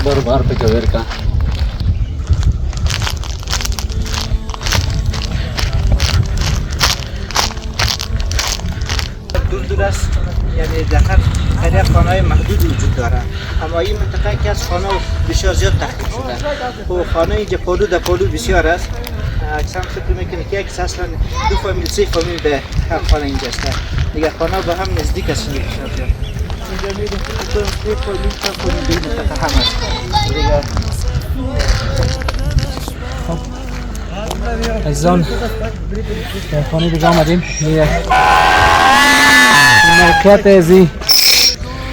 बरोबर पे कवर का دور است، یعنی دقیق خیلی خانه‌های محدود وجود دارد، اما این منطقه که از خانه بسیار زیاد تخریب شده و خانه اینجا پالو در پالو بسیار است. اکثر فکر میکنه که یک اصلا دو فامیل سه فامیل به هر خانه اینجا است، دیگه خانه به هم نزدیک است. بسیار زیاد اینجا میگه تو فامیل تا فامیل به این منطقه هم است دیگه. عزیزان در خانه دیگه آمدیم. موقعیت ازی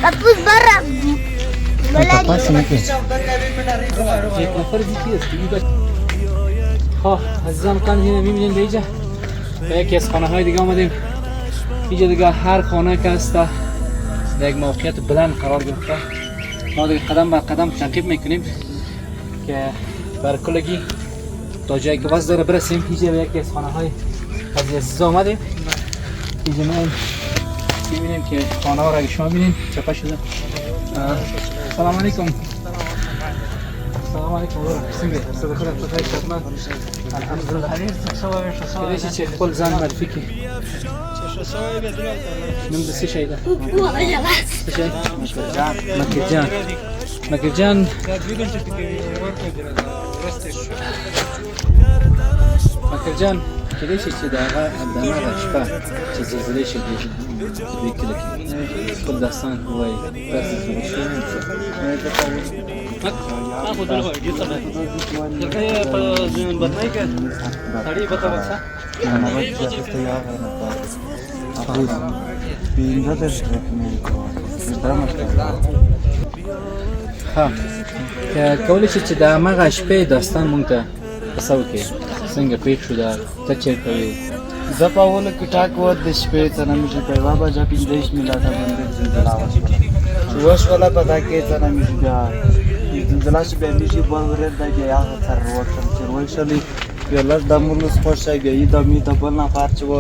Tapos barang. تپاسی نکنید یک نفر دیگه است. خب عزیزان کن میبینید به اینجا به یکی از خانه های دیگه آمدیم. اینجا دیگه هر خانه که هست در یک موقعیت بلند قرار گرفته. ما دیگه قدم بر قدم تعقیب میکنیم که بر کلگی تا جایی که واسه داره برسیم. اینجا به یکی از خانه های از عزیزا آمدیم. اینجا میبینیم که خانه ها را اگه شما بینیم چپا شده. سلام علیکم. سلام علیکم. سنگه صدا خودت بخیر شدمن. الحمدلله. کلیشی چه خپل ځان معرفي کی. نوم د څه شی ده؟ څه شی؟ مکرجان. مکرجان. مکرجان کلیشی چې دا هغه شپه چې زلزلې شوې دي کله کې خپل داستان وایي تاسو څه اخو دلته دي څه ده درکې په ځین باندې کې سړی بتا وڅا انا وجه استياغ اخوز بينزل ها کولای شي چې دا مغه شپې داستان مونږ ته تاسو کې څنګه پیښ شو دا ته چیرته وي زپاول کې ټاک و د شپې څنګه مې په بابا جا 15 میلاده باندې زلزلہ وشو وش ولا پتا کې څنګه مې دا زلزلہ چې به مې په ورته د یا تر ورته چې وشلې یو لږ د مولس خوشای بیا د می د بل نه پارچ و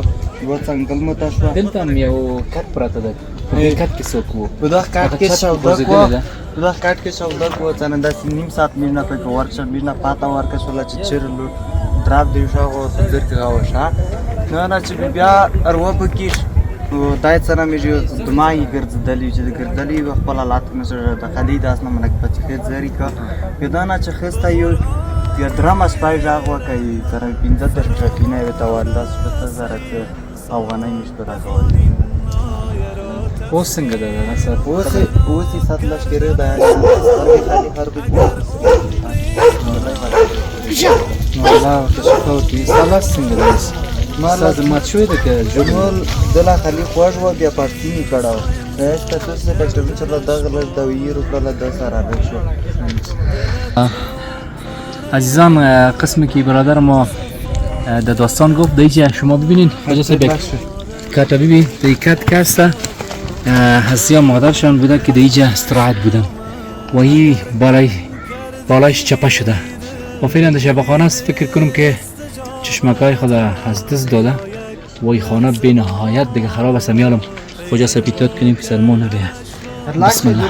یو څنګه مته شو دلته هم یو کټ پراته ده په کټ کې څوک وو په دا کټ کې سودا کو دا کټ کې سودا کو څنګه د نیم سات مې نه په ورچ مې نه پاتا ورکه شول چې چیرلو دراب دی شو او در کې راوښه نه چې بیا ارو بکی دای څنګه مې دماغي ګرځدلې چې ګرځدلې خپل حالات مې سره د خالد اسنه منک پچې زری کا پیدا نه چې خسته یو یا درام سپای ژغه کوي تر 15 ټرکینه وته وردا سپته زره افغانای مشته راغلي اوس څنګه ده دا سره اوس یې سات لښ کړه دا خالي هر کو والله تشکر کی سالا څنګه ده ما زما شوې ده که جمهور دلا خالي خوښ و بیا پارتي کړهو هسته څه ډاکټر چلا دغه لږ د ویرو کله د سره راځو عزیزان قسمی که برادر ما در داستان گفت دیگه شما ببینین اجازه بک کات ببین دیکات کاسته حسیا مادرشان بوده که دیگه استراحت بودن و هی بالایش چپا شده و فعلا در شبخانه است. فکر کنم که چشمکای خود از دست داده و این خانه به نهایت دیگه خراب است. میالم کجا سپیتات کنیم که سرمون نبیه. بسم الله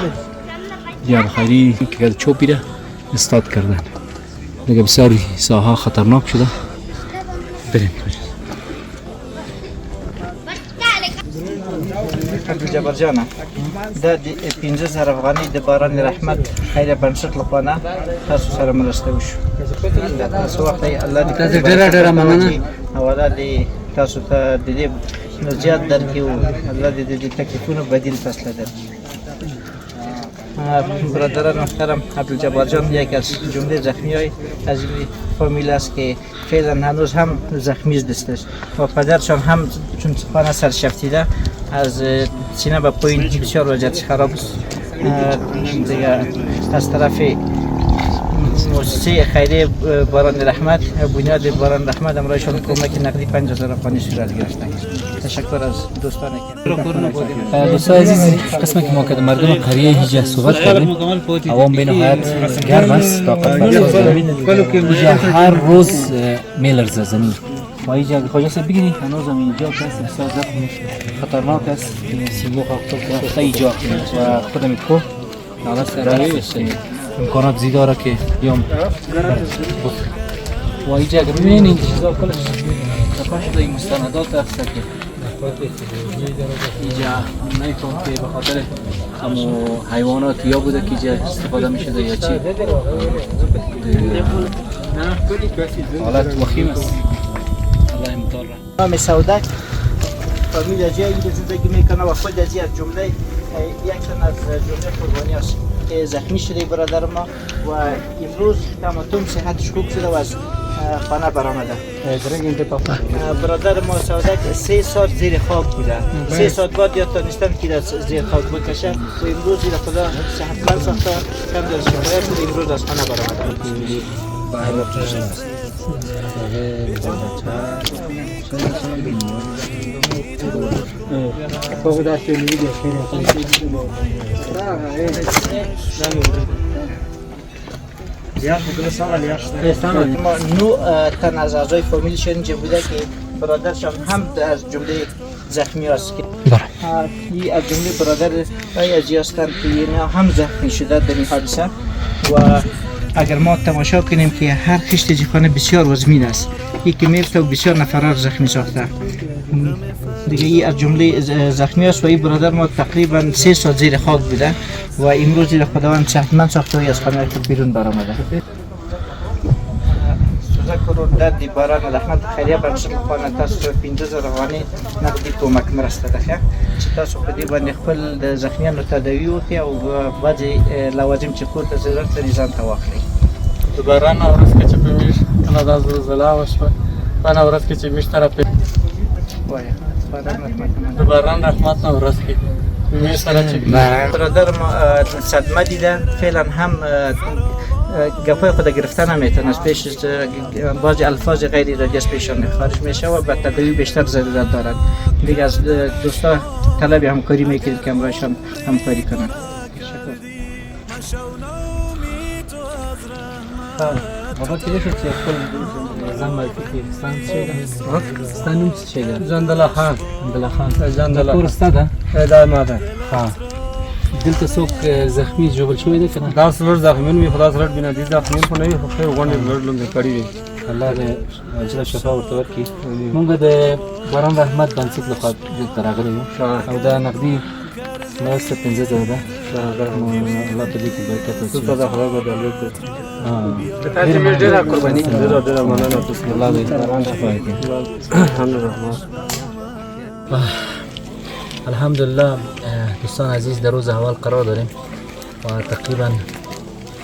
یا بخیری که چوبی را استاد کردن دیگه بسیار ساحه خطرناک شده. بریم جبر جانه د 15000 افغاني د باران رحمت خیره بنشت لپاره تاسو سره مرسته وشو. تاسو وخت الله دې تاسو ډېر مننه او الله دې تاسو ته د دې نجات درکړي او الله دې د تکلیفونو بدیل فیصله درکړي. برادران محترم عبدالجبار جان یک از جمله زخمی های از این فامیل است که فعلا هنوز هم زخمی دستش و پدرشان هم چون خانه سرشفتیده از سینه به پایین بسیار وضعیت خراب است. دیگه از طرف مؤسسه خیریه باران رحمت، بنیاد باران رحمت امرایشان کمک نقدی 5000 افغانی صورت گرفته. تشکر از دوستانی که دوستان عزیز، قسمی که ما که مردم قریه هیجا صحبت کردیم، عوام به نهایت گرم است، طاقت فرسا هر روز میلرزه زمین و اینجا خواجه سه بگیری هنوز هم اینجا کس بسیار زخمش خطرناک است. سیموخ اختار گرفته اینجا و خودم کو ناله سر امکانات زیاد داره که بیام و اینجا اگر ببینین این چیزا کلش تفاش شده این مستندات هست که اینجا نمیتونم که به خاطر همو حیوانات یا بوده که اینجا استفاده می شده یا چی حالت وخیم است. الله مطال نام سودک فامیل جایی به زندگی میکنه و خود از جمله یک تن از جمله قربانی است که زخمی شده برادر ما و امروز تمام صحتش خوب شده و از خانه برآمده. برادر ما سودک 3 ساعت زیر خاک بوده. 3 ساعت بعد یا تانستن که از زیر خاک بکشه و امروز زیر خدا صحتمند ساخته کم در شفایت شده امروز از خانه برآمده. ما 9 تن از اعضای فامیلشون اینجا بوده که برادرشان هم از جمله زخمی هست که این از جمله برادر از هستند که اینا هم زخمی شده در این حادثه و اگر ما تماشا کنیم که هر خشت جیخانه بسیار وزمین است، یکی میفته و بسیار نفرات زخمی ساخته دیگه. این از جمله زخمی است و این برادر ما تقریبا 3 ساعت زیر خاک بوده و امروز زیر خداوند صحتمند ساخته و از خانه بیرون برآمده. تذکر درد باران رحمت خیریه بخش خانه تاسو 5000 افغانی نقدی کمک مرسته ده چې تاسو په دې باندې خپل زخمیانو تداوی وکړئ او بعضې لوازم چې کور ته ضرورت لري ځان ته واخلئ. د باران ورځ کې چې په میش کله دا زلزله وشوه په ورځ کې چې میش طرف وایه د باران رحمت نه ورځ کې میش سره چې برادر ما صدمه دیده فعلا هم گپای خود گرفته نمیتونه از پیش بعضی الفاظ غیر ارادی از پیشان خارج میشه و به تداوی بیشتر ضرورت دارد. دیگه از دوستا طلب همکاری میکنیم که امرایشان همکاری کنند. بابا کلیش چه کل زن معرفی که ستان نوم چه شده؟ زندلا خان زندلا کور استاده؟ دا ماده ها دلته څوک زخمی جوړ شوی دی کنه؟ دا څلور زخمیان وي خدا سره بنا دي زخمیان خو نه وي خو خیر غونډې لړلم کړی وي. الله دې اجر شفا ورته ورکړي. موږ د باران رحمت بنسټ لخوا دلته راغلي یو او دا نقدي مرسته 15000 ده. الله دې کې برکت وکړي. څه دا خبره ده لږ ډېر قرباني ډېر مننه تاسو الله دې باران شفا وکړي. الحمدلله. الحمدلله دوستان عزیز در روز اول قرار داریم و تقریبا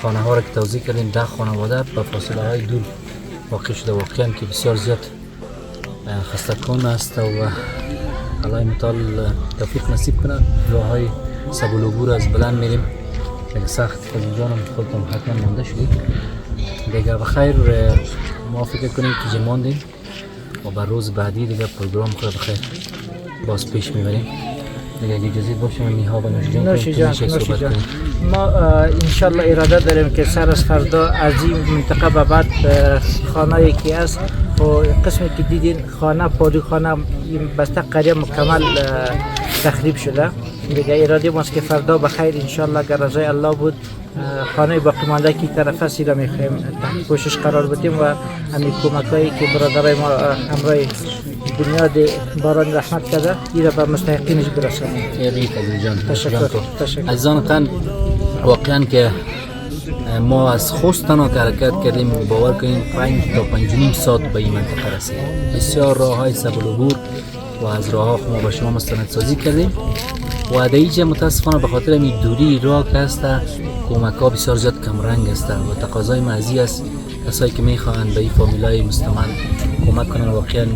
خانه ها را که توضیح کردیم 10 خانواده به فاصله های دور واقع شده. واقعا که بسیار زیاد خسته کن است و الله متعال توفیق نصیب کنه. راه های سبل عبور از بلند میریم دیگه سخت فضل جانم خودتون حتما مانده شدید دیگه بخیر. ما فکر کنیم که ماندیم و بر روز بعدی دیگه پروگرام خود بخیر باز پیش میبریم. دیگه اجازه باشه من میها با نوشی جان ما انشالله اراده داریم که سر از فردا از این منطقه به بعد خانه یکی است و قسمی که دیدین خانه پادو خانه بسته قریه مکمل تخریب شده. دیگه اراده ماست که فردا بخیر انشالله اگر رضای الله بود خانه باقی مانده که طرف هستی را میخوایم تحت کوشش قرار بدیم و همین کمکایی که برادرای ما همراه بنیاد باران رحمت کرده این را به مستحقینش برسانیم. تشکر. عزیزان تن واقعا که ما از خوست تنها که حرکت کردیم باور کنیم 5 تا 5.5 ساعت به این منطقه رسیدیم. بسیار راه های سبل عبور و از راه ها ما به شما مستندسازی کردیم و در اینجا متاسفانه به خاطر این دوری راه که است کمک ها بسیار زیاد کم رنگ است و تقاضای معزی است کسایی که میخواهند به این فامیل های مستمند کمک کنند. واقعا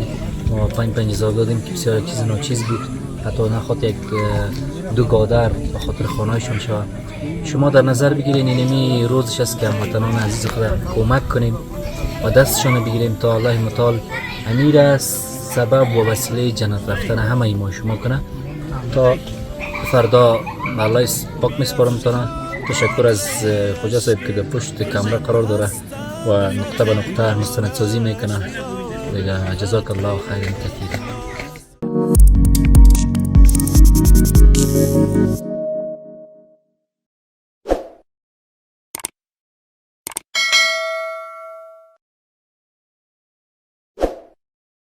ما 5000 دادیم که بسیار چیز ناچیز بود، حتی نخواد یک 2 گادر به خاطر خانه‌شون شود شما در نظر بگیرین اینمی روزش است که هموطنان عزیز خود کمک کنیم و دستشان بگیریم تا الله متعال امیر است سبب و وسیله جنت رفتن همه ما شما کنه تا فردا الله پاک میسپارم تانه. تشکر از خوجا صاحب که در پشت کامرا قرار داره و نقطه به نقطه مستند سازی میکنه. دیگه جزاک الله خیر کثیر.